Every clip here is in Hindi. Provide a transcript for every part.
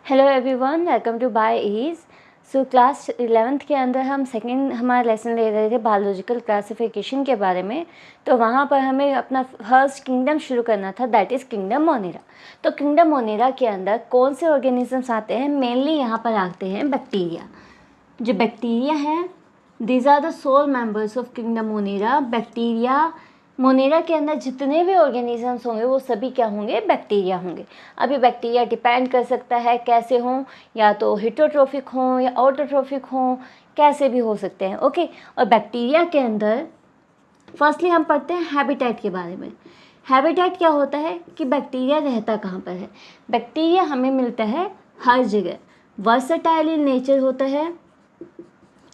Hello everyone, welcome to by ease. So class 11th के अंदर हम सेकंड हमारा लेसन ले रहे थे बायोलॉजिकल क्लासिफिकेशन के बारे में। तो वहाँ पर हमें अपना फर्स्ट किंगडम शुरू करना था, दैट इज़ किंगडम मोनेरा। तो किंगडम मोनेरा के अंदर कौन से ऑर्गेनिजम्स आते हैं? मेनली यहाँ पर आते हैं बैक्टीरिया। जो बैक्टीरिया हैं, these are the sole members of kingdom Monera. Bacteria Monera के अंदर जितने भी ऑर्गेनिजम्स होंगे वो सभी क्या होंगे? बैक्टीरिया होंगे। अभी बैक्टीरिया डिपेंड कर सकता है कैसे हों, या तो हेटरोट्रोफिक हों या ऑटोट्रोफिक हों, कैसे भी हो सकते हैं। ओके, और बैक्टीरिया के अंदर फर्स्टली हम पढ़ते हैं हैबिटेट के बारे में। हैबिटेट क्या होता है कि बैक्टीरिया रहता कहाँ पर है? बैक्टीरिया हमें मिलता है हर जगह, वर्सटाइल इन नेचर होता है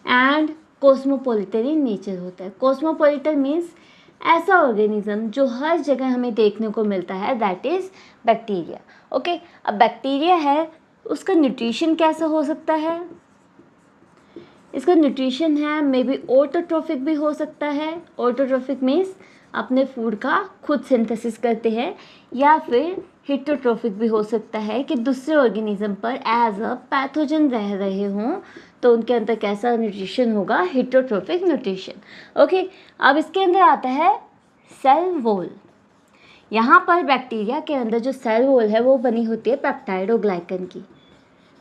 एंड कॉस्मोपॉलिटन इन नेचर होता है। कॉस्मोपॉलिटन मीन्स ऐसा ऑर्गेनिज्म जो हर जगह हमें देखने को मिलता है, दैट इज़ बैक्टीरिया। ओके, अब बैक्टीरिया है, उसका न्यूट्रिशन कैसा हो सकता है? इसका न्यूट्रिशन है मे बी ऑटोट्रोफिक भी हो सकता है। ऑटोट्रोफिक मीन्स अपने फूड का खुद सिंथेसिस करते हैं, या फिर हेटरोट्रोफिक भी हो सकता है कि दूसरे ऑर्गेनिज्म पर एज अ पैथोजन रह रहे हों, तो उनके अंदर कैसा न्यूट्रिशन होगा? Heterotrophic nutrition. ओके, अब इसके अंदर आता है सेल वॉल। यहाँ पर बैक्टीरिया के अंदर जो सेल वॉल है वो बनी होती है पेप्टाइडोग्लाइकन की।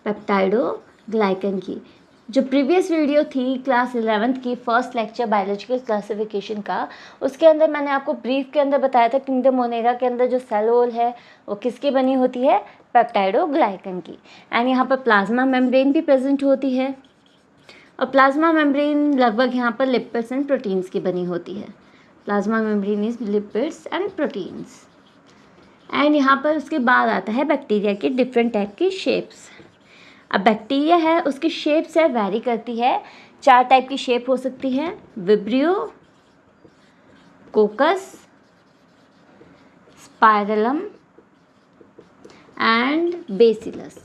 पेप्टाइडोग्लाइकन की जो प्रीवियस वीडियो थी क्लास 11th की फर्स्ट लेक्चर बायोलॉजिकल क्लासिफिकेशन का, उसके अंदर मैंने आपको ब्रीफ के अंदर बताया था किंगडम मोनेरा के अंदर जो सेल वॉल है वो किसकी बनी होती है? पेप्टाइडोग्लाइकन की। एंड यहाँ पर प्लाज्मा मेम्ब्रेन भी प्रेजेंट होती है, और प्लाज्मा मेम्ब्रेन लगभग यहाँ पर लिपिड्स एंड प्रोटीन्स की बनी होती है। Plasma membrane is lipids and proteins. And यहाँ पर उसके बाद आता है बैक्टीरिया की डिफरेंट टाइप की शेप्स। अब बैक्टीरिया है, उसकी शेप्स है वैरी करती है। 4 टाइप की शेप हो सकती है: vibrio, coccus, spirillum and bacillus.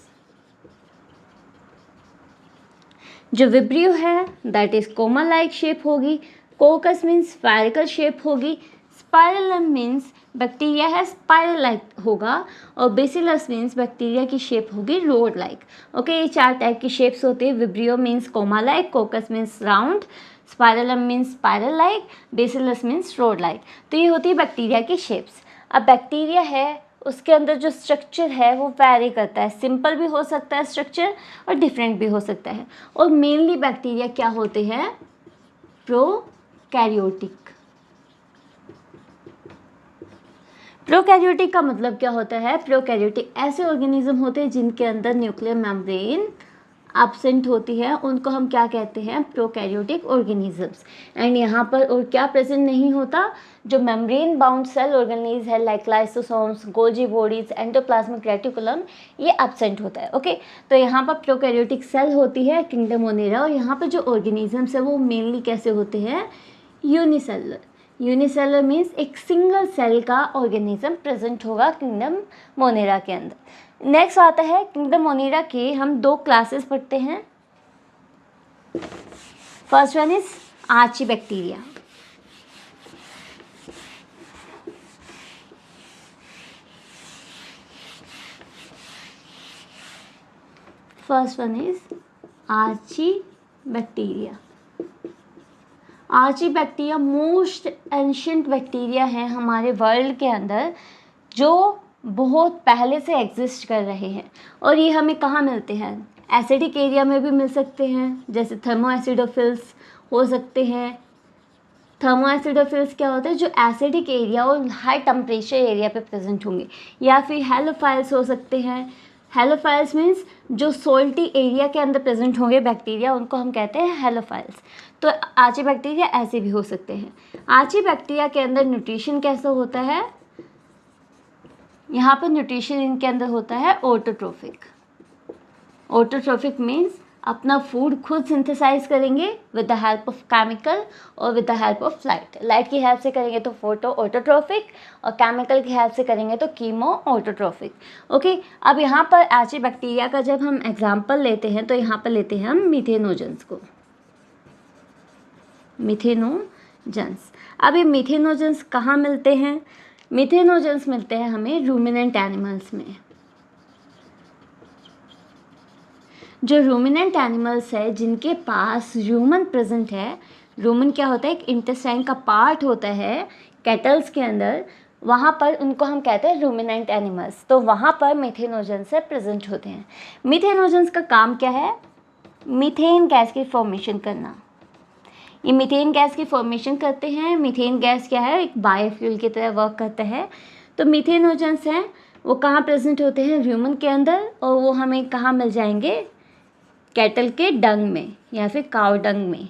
जो विब्रियो है that is comma like shape होगी, कोकस मीन्स स्फेरिकल शेप होगी, स्पाइरलम मीन्स बैक्टीरिया है स्पाइरल लाइक होगा, और बेसिलस मीन्स बैक्टीरिया की शेप होगी रोड लाइक। ओके, ये 4 टाइप की शेप्स होती है। Vibrio means comma like, coccus means round, spirillum means spiral like, bacillus means rod like. तो ये होती है बैक्टीरिया की शेप्स। अब बैक्टीरिया है, उसके अंदर जो स्ट्रक्चर है वो वैरी करता है। सिंपल भी हो सकता है स्ट्रक्चर और डिफरेंट भी हो सकता है। और मेनली बैक्टीरिया क्या होते हैं? प्रोकैरियोटिक। प्रोकैरियोटिक का मतलब क्या होता है? प्रोकैरियोटिक ऐसे ऑर्गेनिज्म होते हैं जिनके अंदर न्यूक्लियर मेम्ब्रेन एब्सेंट होती है, उनको हम क्या कहते हैं? Prokaryotic organisms. एंड यहाँ पर और क्या प्रेजेंट नहीं होता? जो मेम्ब्रेन बाउंड सेल ऑर्गेनीज है like lysosomes, Golgi bodies, endoplasmic reticulum, ये एब्सेंट होता है। ओके, तो यहाँ पर प्रोकैरियोटिक सेल होती है किंगडम मोनेरा, और यहाँ पर जो ऑर्गेनिजम्स है वो मेनली कैसे होते हैं? यूनिसेलुलर। यूनिसेलुलर मीन्स एक सिंगल सेल का ऑर्गेनिज्म प्रेजेंट होगा किंगडम मोनेरा के अंदर। नेक्स्ट आता है किंगडम मोनेरा के हम 2 क्लासेस पढ़ते हैं। First one is archaebacteria. First one is archaebacteria. Archaebacteria most ancient bacteria हैं हमारे वर्ल्ड के अंदर, जो बहुत पहले से एग्जिस्ट कर रहे हैं। और ये हमें कहाँ मिलते हैं? एसिडिक एरिया में भी मिल सकते हैं, जैसे थर्मोएसिडोफिल्स हो सकते हैं। थर्मोएसिडोफिल्स क्या होता है? जो एसिडिक एरिया और हाई टेम्परेचर एरिया पे प्रेजेंट होंगे। या फिर हेलोफाइल्स हो सकते हैं। हेलोफाइल्स मीन्स जो सोल्टी एरिया के अंदर प्रेजेंट होंगे बैक्टीरिया, उनको हम कहते हैं हेलोफाइल्स। तो आर्चीबैक्टीरिया ऐसे भी हो सकते हैं। आर्चीबैक्टीरिया के अंदर न्यूट्रिशन कैसा होता है? यहाँ पर न्यूट्रिशन इनके अंदर होता है ऑटोट्रोफिक। ऑटोट्रोफिक मीन्स अपना फूड खुद सिंथेसाइज करेंगे with the help of chemical और with the help of light. Light की हेल्प से करेंगे तो फोटो ऑटोट्रोफिक, और केमिकल की हेल्प से करेंगे तो कीमो ऑटोट्रोफिक। ओके, अब यहाँ पर आर्चीबैक्टीरिया का जब हम एग्जाम्पल लेते हैं तो यहाँ पर लेते हैं हम मीथेनोजेंस को। मीथेनोजेंस। अब ये मीथेनोजेंस कहाँ मिलते हैं? मीथेनोजेंस मिलते हैं हमें रूमिनेंट एनिमल्स में। जो रूमिनेंट एनिमल्स है जिनके पास रूमन प्रेजेंट है, रूमन क्या होता है, एक इंटेस्टाइन का पार्ट होता है कैटल्स के अंदर, वहाँ पर उनको हम कहते हैं रूमिनेंट एनिमल्स। तो वहाँ पर मीथेनोजेंस प्रेजेंट होते हैं। मीथेनोजेंस का काम क्या है, मीथेन गैस की फॉर्मेशन करना। ये मीथेन गैस की फॉर्मेशन करते हैं। मीथेन गैस क्या है, एक बायोफ्यूल की तरह वर्क करता है। तो मीथेनोजेंस हैं वो कहाँ प्रेजेंट होते हैं, ह्यूमन के अंदर, और वो हमें कहाँ मिल जाएंगे, कैटल के डंग में या फिर काउ डंग में,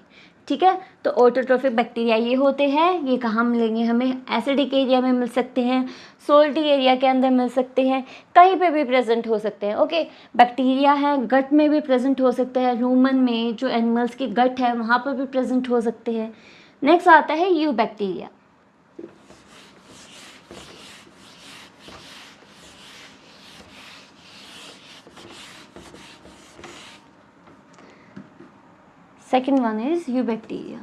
ठीक है। तो ऑटोट्रोफिक बैक्टीरिया ये होते हैं, ये कहाँ मिलेंगे हमें, एसिडिक एरिया में मिल सकते हैं, सोल्टी एरिया के अंदर मिल सकते हैं, कहीं पे भी प्रेजेंट हो सकते हैं, ओके। बैक्टीरिया है गट में भी प्रेजेंट हो सकते हैं, रूमन में जो एनिमल्स की गट है वहाँ पर भी प्रेजेंट हो सकते हैं। नेक्स्ट आता है you bacteria. Second one is you bacteria.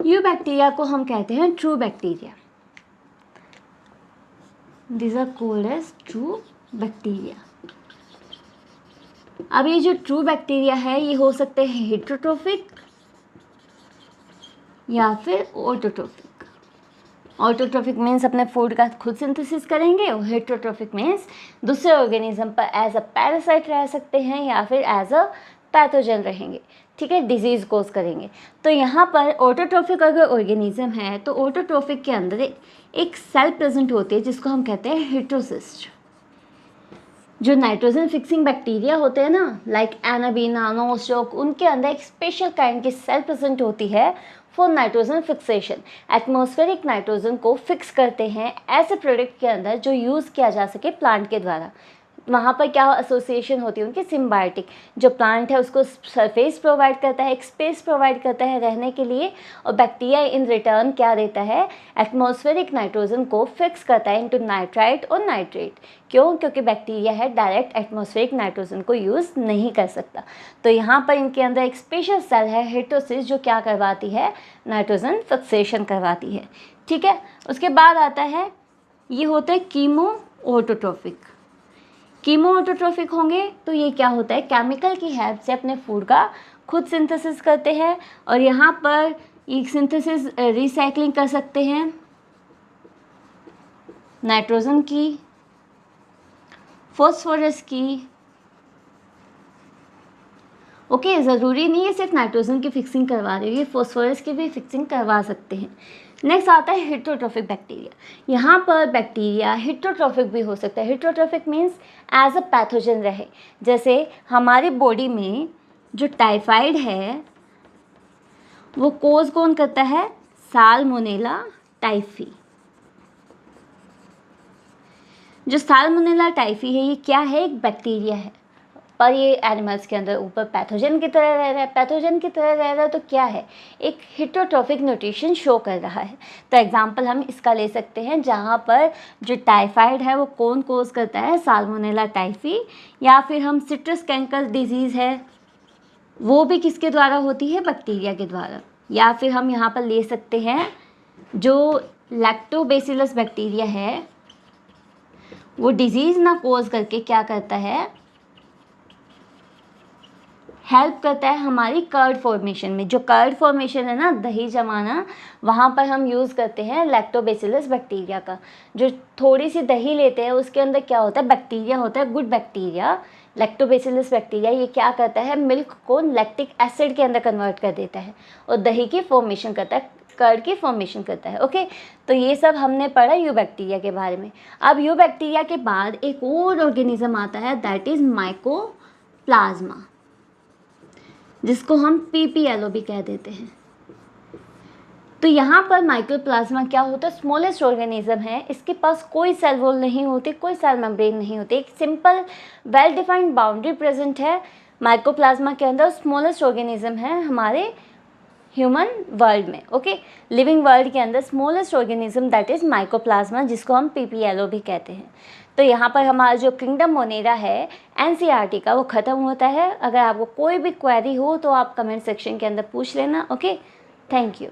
You bacteria को हम कहते हैं true bacteria. These are called as true bacteria. अब ये जो ट्रू बैक्टीरिया है ये हो सकते हैं हेटरोट्रोफिक या फिर ऑटोट्रोफिक। ऑटोट्रोफिक मीन्स अपने फूड का खुद सिंथेसिस करेंगे, और हेटरोट्रोफिक मीन्स दूसरे ऑर्गेनिज्म पर एज अ पैरासाइट रह सकते हैं या फिर एज अ पैथोजन रहेंगे, ठीक है, डिजीज कोज करेंगे। तो यहाँ पर ऑटोट्रोफिक अगर ऑर्गेनिज्म है तो ऑटोट्रोफिक के अंदर एक सेल प्रेजेंट होती है जिसको हम कहते हैं हेटेरोसिस्ट। जो नाइट्रोजन फिक्सिंग बैक्टीरिया होते हैं ना, लाइक एनाबीना, नोस्टोक, उनके अंदर एक स्पेशल काइंड की सेल प्रेजेंट होती है for nitrogen fixation. Atmospheric nitrogen को फिक्स करते हैं ऐसे प्रोडक्ट के अंदर जो यूज़ किया जा सके प्लांट के द्वारा। वहाँ पर क्या एसोसिएशन होती है उनकी, सिम्बायोटिक। जो प्लांट है उसको सरफेस प्रोवाइड करता है, एक स्पेस प्रोवाइड करता है रहने के लिए, और बैक्टीरिया इन रिटर्न क्या देता है, एटमॉस्फेरिक नाइट्रोजन को फिक्स करता है इनटू नाइट्राइट और नाइट्रेट। क्यों? क्योंकि बैक्टीरिया है डायरेक्ट एटमॉस्फेरिक नाइट्रोजन को यूज़ नहीं कर सकता। तो यहाँ पर इनके अंदर एक स्पेशल सेल है हेटेरोसिस्ट जो क्या करवाती है, नाइट्रोजन फिक्सेशन करवाती है, ठीक है। उसके बाद आता है, ये होता है कीमो ऑटोट्रोफिक। कीमो ऑटोट्रोफिक होंगे तो ये क्या होता है, केमिकल की हेल्प से अपने फूड का खुद सिंथेसिस करते हैं, और यहाँ पर एक सिंथेसिस रिसाइकलिंग कर सकते हैं नाइट्रोजन की, फॉस्फोरस की, ओके। ज़रूरी नहीं है सिर्फ नाइट्रोजन की फिक्सिंग करवा रही है, फॉस्फोरस की भी फिक्सिंग करवा सकते हैं। नेक्स्ट आता है हेटरोट्रोफिक बैक्टीरिया। यहाँ पर बैक्टीरिया हेटरोट्रोफिक भी हो सकता है। Heterotrophic means as a pathogen रहे। जैसे हमारी बॉडी में जो टाइफाइड है वो कोज कौन करता है, साल्मोनेला टाइफी। जो साल्मोनेला टाइफी है ये क्या है, एक बैक्टीरिया है, पर ये एनिमल्स के अंदर ऊपर पैथोजन की तरह रह रहा है। पैथोजन की तरह रह रहा है तो क्या है, एक हेटरोट्रोफिक न्यूट्रिशन शो कर रहा है। तो एग्जांपल हम इसका ले सकते हैं, जहाँ पर जो टाइफाइड है वो कौन कोज करता है, साल्मोनेला टाइफी। या फिर हम सिट्रस कैंकर डिजीज़ है वो भी किसके द्वारा होती है, बैक्टीरिया के द्वारा। या फिर हम यहाँ पर ले सकते हैं जो लैक्टोबैसिलस बैक्टीरिया है वो डिजीज़ ना कोज करके क्या करता है, हेल्प करता है हमारी कर्ड फॉर्मेशन में। जो कर्ड फॉर्मेशन है ना, दही जमाना, वहाँ पर हम यूज़ करते हैं लैक्टोबैसिलस बैक्टीरिया का। जो थोड़ी सी दही लेते हैं उसके अंदर क्या होता है, बैक्टीरिया होता है, गुड बैक्टीरिया, लैक्टोबैसिलस बैक्टीरिया। ये क्या करता है, मिल्क को लैक्टिक एसिड के अंदर कन्वर्ट कर देता है और दही की फॉर्मेशन करता है, कर्ड की फॉर्मेशन करता है, ओके। तो ये सब हमने पढ़ा यू बैक्टीरिया के बारे में। अब यू बैक्टीरिया के बाद एक और ऑर्गेनिज्म आता है, दैट इज़ माइकोप्लाज्मा, जिसको हम PPLO भी कह देते हैं। तो यहाँ पर माइकोप्लाज्मा क्या होता है, स्मॉलेस्ट ऑर्गेनिज्म है। इसके पास कोई सेल वॉल नहीं होती, कोई सेल मेम्ब्रेन नहीं होती, एक simple well defined boundary present है माइकोप्लाज्मा के अंदर। स्मॉलेस्ट ऑर्गेनिज्म है हमारे ह्यूमन वर्ल्ड में, ओके। लिविंग वर्ल्ड के अंदर smallest organism that is mycoplasma, जिसको हम PPLO भी कहते हैं। तो यहाँ पर हमारा जो किंगडम मोनेरा है NCERT का वो ख़त्म होता है। अगर आपको कोई भी क्वेरी हो तो आप कमेंट सेक्शन के अंदर पूछ लेना, ओके। Thank you.